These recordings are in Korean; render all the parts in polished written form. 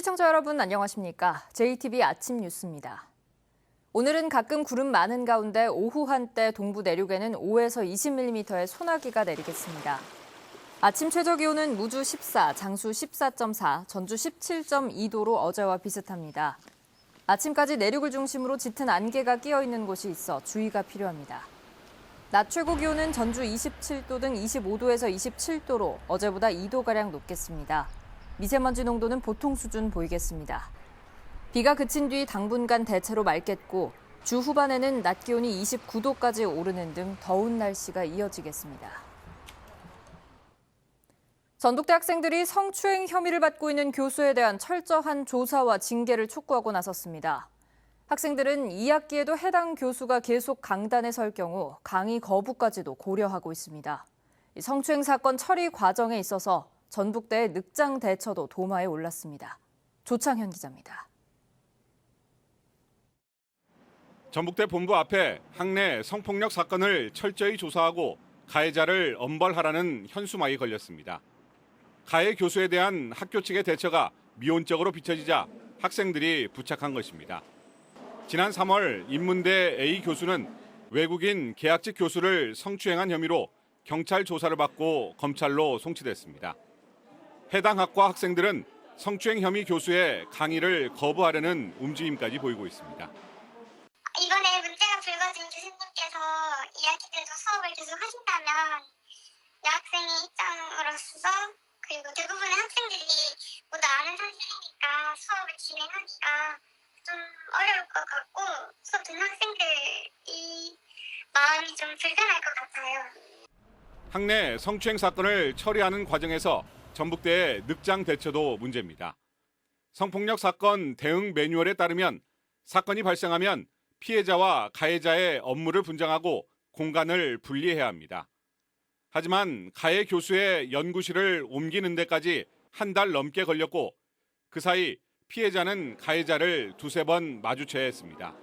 시청자 여러분 안녕하십니까? JTB 아침 뉴스입니다. 오늘은 가끔 구름 많은 가운데 오후 한때 동부 내륙에는 5에서 20mm의 소나기가 내리겠습니다. 아침 최저기온은 무주 14, 장수 14.4, 전주 17.2도로 어제와 비슷합니다. 아침까지 내륙을 중심으로 짙은 안개가 끼어 있는 곳이 있어 주의가 필요합니다. 낮 최고 기온은 전주 27도 등 25도에서 27도로 어제보다 2도가량 높겠습니다. 미세먼지 농도는 보통 수준 보이겠습니다. 비가 그친 뒤 당분간 대체로 맑겠고 주 후반에는 낮 기온이 29도까지 오르는 등 더운 날씨가 이어지겠습니다. 전북대 학생들이 성추행 혐의를 받고 있는 교수에 대한 철저한 조사와 징계를 촉구하고 나섰습니다. 학생들은 2학기에도 해당 교수가 계속 강단에 설 경우 강의 거부까지도 고려하고 있습니다. 성추행 사건 처리 과정에 있어서 전북대의 늑장 대처도 도마에 올랐습니다. 조창현 기자입니다. 전북대 본부 앞에 학내 성폭력 사건을 철저히 조사하고 가해자를 엄벌하라는 현수막이 걸렸습니다. 가해 교수에 대한 학교 측의 대처가 미온적으로 비춰지자 학생들이 부착한 것입니다. 지난 3월 인문대 A 교수는 외국인 계약직 교수를 성추행한 혐의로 경찰 조사를 받고 검찰로 송치됐습니다. 해당 학과 학생들은 성추행 혐의 교수의 강의를 거부하려는 움직임까지 보이고 있습니다. 이번에 문제가 불거진 교수님께서 2학기 때도 수업을 계속 하신다면 여학생의 입장으로서 그리고 대부분의 학생들이 모두 아는 사실이니까 수업을 진행하기가 좀 어려울 것 같고 수업 듣는 학생들이 마음이 좀 불편할 것 같아요. 학내 성추행 사건을 처리하는 과정에서 전북대의 늑장 대처도 문제입니다. 성폭력 사건 대응 매뉴얼에 따르면 사건이 발생하면 피해자와 가해자의 업무를 분장하고 공간을 분리해야 합니다. 하지만 가해 교수의 연구실을 옮기는 데까지 한 달 넘게 걸렸고 그 사이 피해자는 가해자를 두세 번 마주쳐야 했습니다.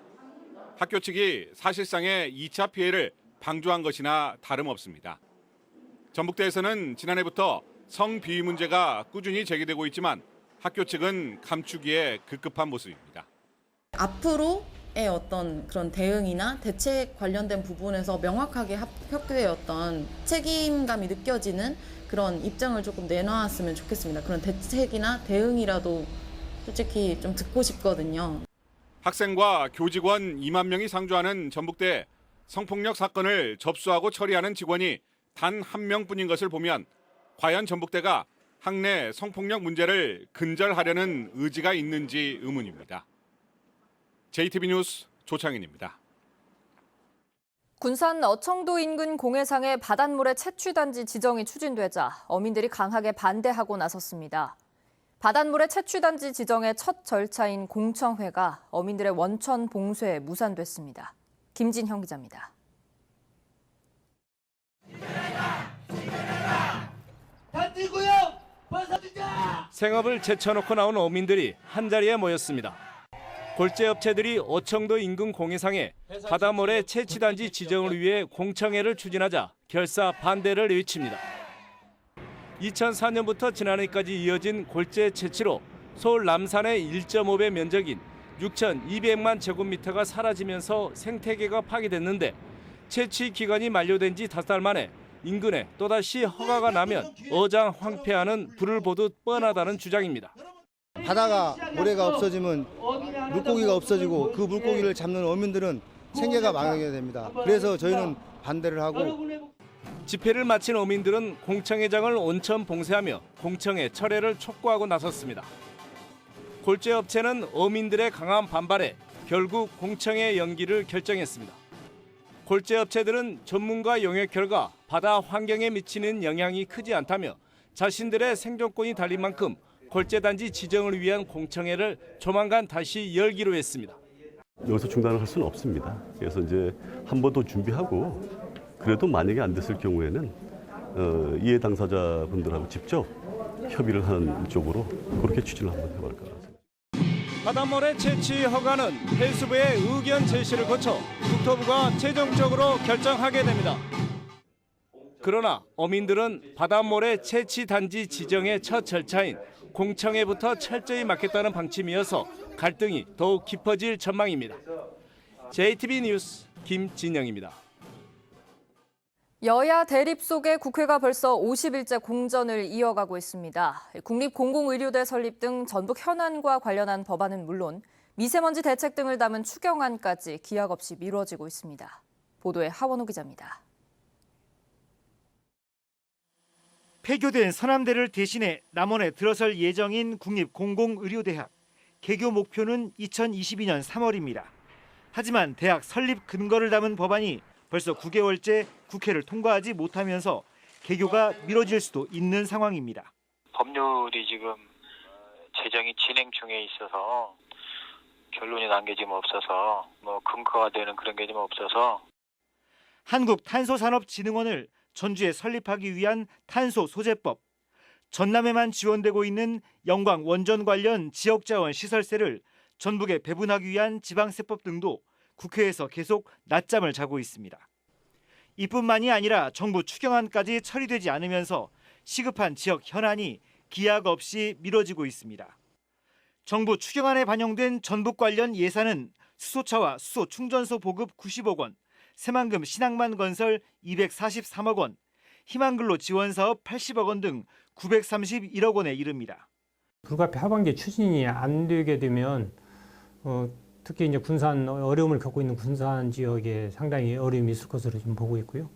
학교 측이 사실상의 2차 피해를 방조한 것이나 다름없습니다. 전북대에서는 지난해부터 성비위 문제가 꾸준히 제기되고 있지만 학교 측은 감추기에 급급한 모습입니다. 앞으로의 어떤 그런 대응이나 대책 관련된 부분에서 명확하게 학교의 어떤 책임감이 느껴지는 그런 입장을 조금 내놓았으면 좋겠습니다. 그런 대책이나 대응이라도 솔직히 좀 듣고 싶거든요. 학생과 교직원 2만 명이 상주하는 전북대 성폭력 사건을 접수하고 처리하는 직원이 단 한 명뿐인 것을 보면 과연 전북대가 학내 성폭력 문제를 근절하려는 의지가 있는지 의문입니다. JTB 뉴스 조창현입니다. 군산 어청도 인근 공해상의 바닷모래 채취단지 지정이 추진되자 어민들이 강하게 반대하고 나섰습니다. 바닷모래 채취단지 지정의 첫 절차인 공청회가 어민들의 원천 봉쇄에 무산됐습니다. 김진형 기자입니다. 생업을 제쳐놓고 나온 어민들이 한자리에 모였습니다. 골재업체들이 어청도 인근 공해상에 바닷모래 채취단지 지정을 위해 공청회를 추진하자 결사 반대를 외칩니다. 2004년부터 지난해까지 이어진 골재 채취로 서울 남산의 1.5배 면적인 6,200만 제곱미터가 사라지면서 생태계가 파괴됐는데 채취 기간이 만료된 지 5달 만에 인근에 또다시 허가가 나면 어장 황폐하는 불을 보듯 뻔하다는 주장입니다. 바다가 모래가 없어지면 물고기가 없어지고 그 물고기를 잡는 어민들은 생계가 망하게 됩니다. 그래서 저희는 반대를 하고 집회를 마친 어민들은 공청회장을 온천 봉쇄하며 공청회 철회를 촉구하고 나섰습니다. 골재업체는 어민들의 강한 반발에 결국 공청회 연기를 결정했습니다. 골재업체들은 전문가 영역 결과 바다 환경에 미치는 영향이 크지 않다며 자신들의 생존권이 달린 만큼 골재단지 지정을 위한 공청회를 조만간 다시 열기로 했습니다. 여기서 중단을 할 수는 없습니다. 그래서 이제 한 번 더 준비하고 그래도 만약에 안 됐을 경우에는 이해 당사자분들하고 직접 협의를 하는 쪽으로 그렇게 추진을 한번 해볼까 합니다. 바닷모래 채취 허가는 해수부의 의견 제시를 거쳐 국토부가 최종적으로 결정하게 됩니다. 그러나 어민들은 바닷모래 채취 단지 지정의 첫 절차인 공청회부터 철저히 막겠다는 방침이어서 갈등이 더욱 깊어질 전망입니다. JTB 뉴스 김진영입니다. 여야 대립 속에 국회가 벌써 50일째 공전을 이어가고 있습니다. 국립공공의료대 설립 등 전북 현안과 관련한 법안은 물론 미세먼지 대책 등을 담은 추경안까지 기약 없이 미뤄지고 있습니다. 보도에 하원호 기자입니다. 폐교된 서남대를 대신해 남원에 들어설 예정인 국립공공의료대학. 개교 목표는 2022년 3월입니다. 하지만 대학 설립 근거를 담은 법안이 벌써 9개월째 국회를 통과하지 못하면서 개교가 미뤄질 수도 있는 상황입니다. 법률이 지금 제정이 진행 중에 있어서 결론이 난 게 지금 없어서 근거가 되는 그런 게 지금 없어서 한국탄소산업진흥원을 전주에 설립하기 위한 탄소소재법, 전남에만 지원되고 있는 영광 원전 관련 지역자원 시설세를 전북에 배분하기 위한 지방세법 등도 국회에서 계속 낮잠을 자고 있습니다. 이뿐만이 아니라 정부 추경안까지 처리되지 않으면서 시급한 지역 현안이 기약 없이 미뤄지고 있습니다. 정부 추경안에 반영된 전북 관련 예산은 수소차와 수소 충전소 보급 90억 원, 새만금 신항만 건설 243억 원, 희망근로 지원 사업 80억 원 등 931억 원에 이릅니다. 불가피 하반기 추진이 안 되게 되면 특히 이제 군산 어려움을 겪고 있는 군산 지역에 상당히 어려움이 있을 것으로 좀 보고 있고요.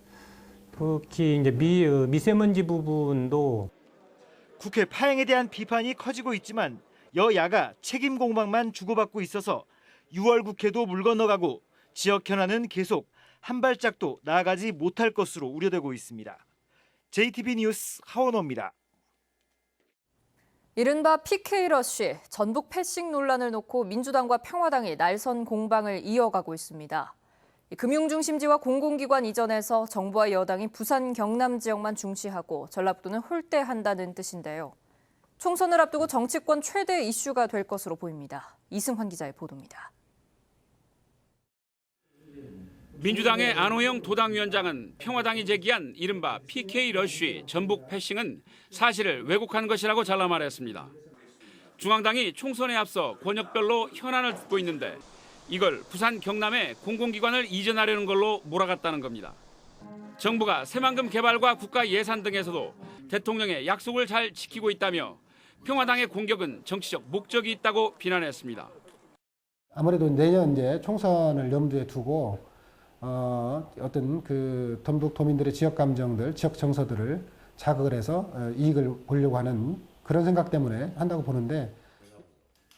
특히 이제 미세먼지 부분도 국회 파행에 대한 비판이 커지고 있지만 여야가 책임 공방만 주고받고 있어서 6월 국회도 물 건너가고 지역 현안은 계속 한 발짝도 나아가지 못할 것으로 우려되고 있습니다. JTB 뉴스 하원호입니다. 이른바 PK러쉬, 전북 패싱 논란을 놓고 민주당과 평화당이 날선 공방을 이어가고 있습니다. 금융중심지와 공공기관 이전에서 정부와 여당이 부산 경남 지역만 중시하고 전라북도는 홀대한다는 뜻인데요. 총선을 앞두고 정치권 최대 이슈가 될 것으로 보입니다. 이승환 기자의 보도입니다. 민주당의 안호영 도당위원장은 평화당이 제기한 이른바 PK러쉬 전북 패싱은 사실을 왜곡한 것이라고 잘라 말했습니다. 중앙당이 총선에 앞서 권역별로 현안을 듣고 있는데 이걸 부산 경남에 공공기관을 이전하려는 걸로 몰아갔다는 겁니다. 정부가 새만금 개발과 국가 예산 등에서도 대통령의 약속을 잘 지키고 있다며 평화당의 공격은 정치적 목적이 있다고 비난했습니다. 아무래도 내년 이제 총선을 염두에 두고 어떤 그 전북 도민들의 지역 감정들, 지역 정서들을 자극을 해서 이익을 보려고 하는 그런 생각 때문에 한다고 보는데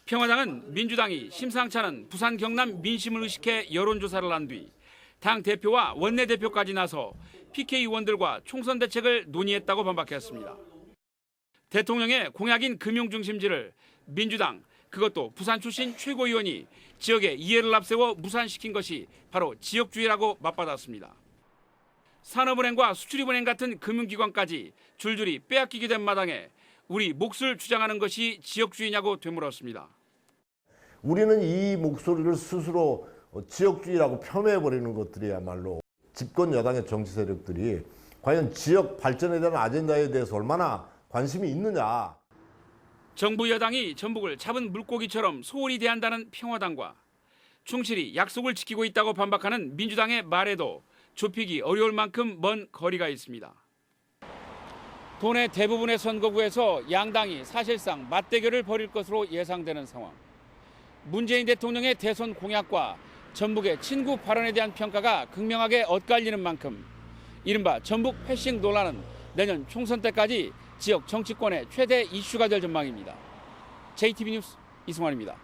평화당은 민주당이 심상치 않은 부산 경남 민심을 의식해 여론조사를 한 뒤 당 대표와 원내대표까지 나서 PK 의원들과 총선 대책을 논의했다고 반박했습니다. 대통령의 공약인 금융중심지를 민주당, 그것도 부산 출신 최고위원이 지역의 이해를 앞세워 무산시킨 것이 바로 지역주의라고 맞받았습니다. 산업은행과 수출입은행 같은 금융기관까지 줄줄이 빼앗기게 된 마당에 우리 몫을 주장하는 것이 지역주의냐고 되물었습니다. 우리는 이 목소리를 스스로 지역주의라고 폄훼해버리는 것들이야말로 집권 여당의 정치 세력들이 과연 지역 발전에 대한 아젠다에 대해서 얼마나 관심이 있느냐. 정부 여당이 전북을 잡은 물고기처럼 소홀히 대한다는 평화당과 충실히 약속을 지키고 있다고 반박하는 민주당의 말에도 좁히기 어려울 만큼 먼 거리가 있습니다. 도내 대부분의 선거구에서 양당이 사실상 맞대결을 벌일 것으로 예상되는 상황. 문재인 대통령의 대선 공약과 전북의 친구 발언에 대한 평가가 극명하게 엇갈리는 만큼 이른바 전북 패싱 논란은 내년 총선 때까지 지역 정치권의 최대 이슈가 될 전망입니다. JTB 뉴스 이승환입니다.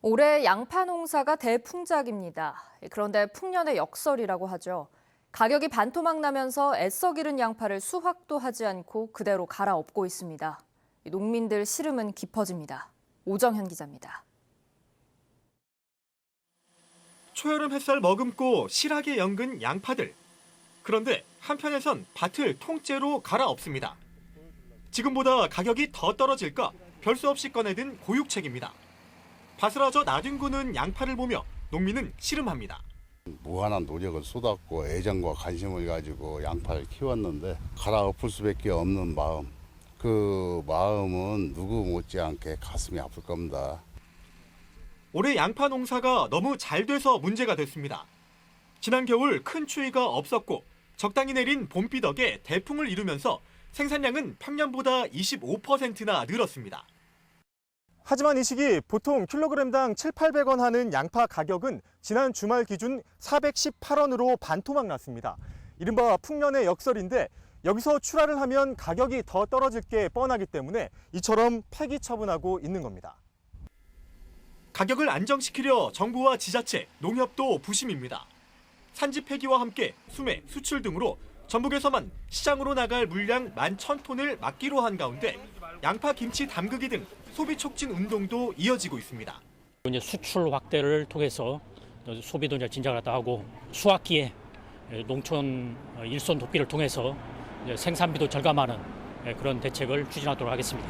올해 양파 농사가 대풍작입니다. 그런데 풍년의 역설이라고 하죠. 가격이 반토막 나면서 애써 기른 양파를 수확도 하지 않고 그대로 갈아엎고 있습니다. 농민들 시름은 깊어집니다. 오정현 기자입니다. 초여름 햇살 머금고 실하게 연근 양파들. 그런데 한편에선 밭을 통째로 갈아엎습니다. 지금보다 가격이 더 떨어질까 별 수 없이 꺼내든 고육책입니다. 바스라져 나뒹구는 양파를 보며 농민은 씨름합니다. 무한한 노력을 쏟았고 애정과 관심을 가지고 양파를 키웠는데 갈아엎을 수밖에 없는 마음, 그 마음은 누구 못지않게 가슴이 아플 겁니다. 올해 양파 농사가 너무 잘 돼서 문제가 됐습니다. 지난 겨울 큰 추위가 없었고 적당히 내린 봄비 덕에 대풍을 이루면서 생산량은 평년보다 25%나 늘었습니다. 하지만 이 시기 보통 킬로그램당 700~800원 하는 양파 가격은 지난 주말 기준 418원으로 반토막 났습니다. 이른바 풍년의 역설인데 여기서 출하를 하면 가격이 더 떨어질 게 뻔하기 때문에 이처럼 폐기 처분하고 있는 겁니다. 가격을 안정시키려 정부와 지자체, 농협도 부심입니다. 산지 폐기와 함께 수매, 수출 등으로 전북에서만 시장으로 나갈 물량 11,000톤을 막기로 한 가운데 양파, 김치 담그기 등 소비 촉진 운동도 이어지고 있습니다. 이제 수출 확대를 통해서 소비도 이제 진작하다 하고 수확기에 농촌 일손 돕기를 통해서 생산비도 절감하는 그런 대책을 추진하도록 하겠습니다.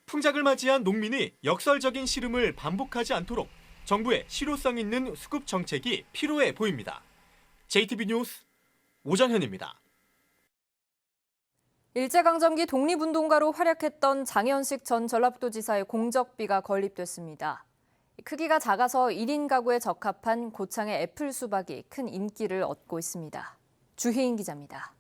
풍작을 맞이한 농민이 역설적인 시름을 반복하지 않도록 정부의 실효성 있는 수급 정책이 필요해 보입니다. JTB 뉴스 오정현입니다. 일제강점기 독립운동가로 활약했던 장현식 전 전라북도지사의 공적비가 건립됐습니다. 크기가 작아서 1인 가구에 적합한 고창의 애플 수박이 큰 인기를 얻고 있습니다. 주혜인 기자입니다.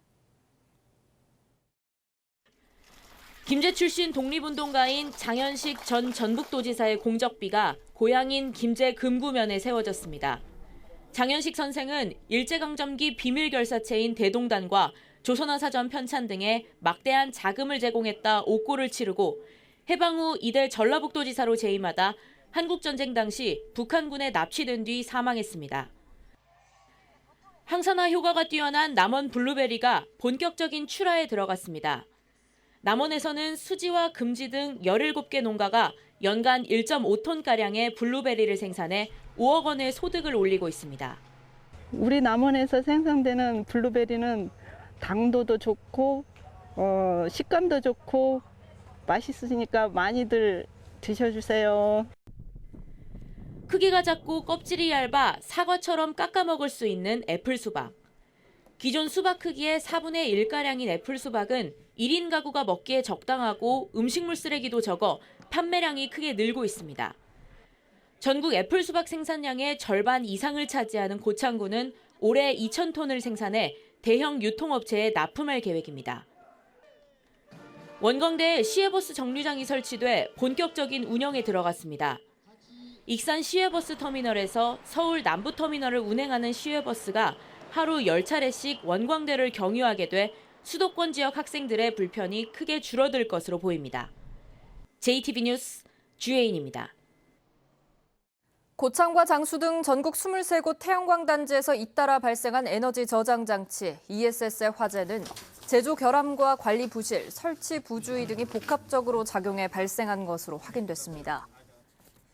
김제 출신 독립운동가인 장현식 전 전북도지사의 공적비가 고향인 김제 금구면에 세워졌습니다. 장현식 선생은 일제강점기 비밀결사체인 대동단과 조선어사전 편찬 등에 막대한 자금을 제공했다 옥고를 치르고 해방 후 이대 전라북도지사로 재임하다 한국전쟁 당시 북한군에 납치된 뒤 사망했습니다. 항산화 효과가 뛰어난 남원 블루베리가 본격적인 출하에 들어갔습니다. 남원에서는 수지와 금지 등 17개 농가가 연간 1.5톤가량의 블루베리를 생산해 5억 원의 소득을 올리고 있습니다. 우리 남원에서 생산되는 블루베리는 당도도 좋고 식감도 좋고 맛있으니까 많이들 드셔주세요. 크기가 작고 껍질이 얇아 사과처럼 깎아 먹을 수 있는 애플 수박. 기존 수박 크기의 4분의 1가량인 애플 수박은 1인 가구가 먹기에 적당하고 음식물 쓰레기도 적어 판매량이 크게 늘고 있습니다. 전국 애플 수박 생산량의 절반 이상을 차지하는 고창군은 올해 2,000톤을 생산해 대형 유통업체에 납품할 계획입니다. 원광대에 시외버스 정류장이 설치돼 본격적인 운영에 들어갔습니다. 익산 시외버스 터미널에서 서울 남부터미널을 운행하는 시외버스가 하루 10차례씩 원광대를 경유하게 돼 수도권 지역 학생들의 불편이 크게 줄어들 것으로 보입니다. JTB 뉴스 주혜인입니다. 고창과 장수 등 전국 23곳 태양광 단지에서 잇따라 발생한 에너지 저장 장치 ESS의 화재는 제조 결함과 관리 부실, 설치 부주의 등이 복합적으로 작용해 발생한 것으로 확인됐습니다.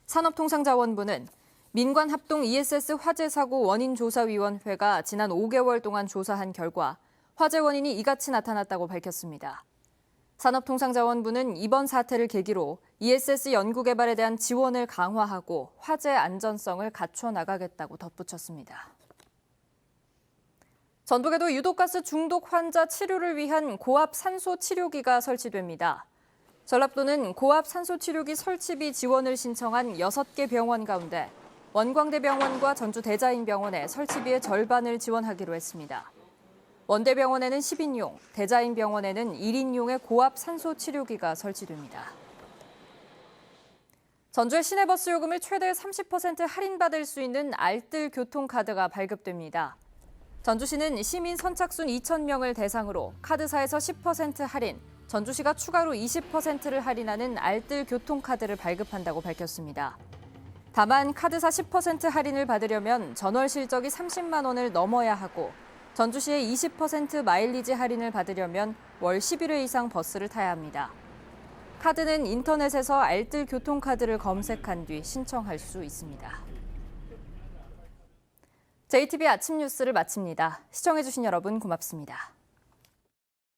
산업통상자원부는 민관 합동 ESS 화재 사고 원인조사위원회가 지난 5개월 동안 조사한 결과 화재 원인이 이같이 나타났다고 밝혔습니다. 산업통상자원부는 이번 사태를 계기로 ESS 연구개발에 대한 지원을 강화하고 화재 안전성을 갖춰나가겠다고 덧붙였습니다. 전북에도 유독가스 중독 환자 치료를 위한 고압 산소 치료기가 설치됩니다. 전라북도는 고압 산소 치료기 설치비 지원을 신청한 6개 병원 가운데 원광대병원과 전주대자인병원에 설치비의 절반을 지원하기로 했습니다. 원대병원에는 10인용, 대자인병원에는 1인용의 고압 산소 치료기가 설치됩니다. 전주의 시내버스 요금을 최대 30% 할인받을 수 있는 알뜰 교통카드가 발급됩니다. 전주시는 시민 선착순 2,000명을 대상으로 카드사에서 10% 할인, 전주시가 추가로 20%를 할인하는 알뜰 교통카드를 발급한다고 밝혔습니다. 다만 카드사 10% 할인을 받으려면 전월 실적이 30만 원을 넘어야 하고 전주시의 20% 마일리지 할인을 받으려면 월 11회 이상 버스를 타야 합니다. 카드는 인터넷에서 알뜰 교통카드를 검색한 뒤 신청할 수 있습니다. JTB 아침 뉴스를 마칩니다. 시청해주신 여러분 고맙습니다.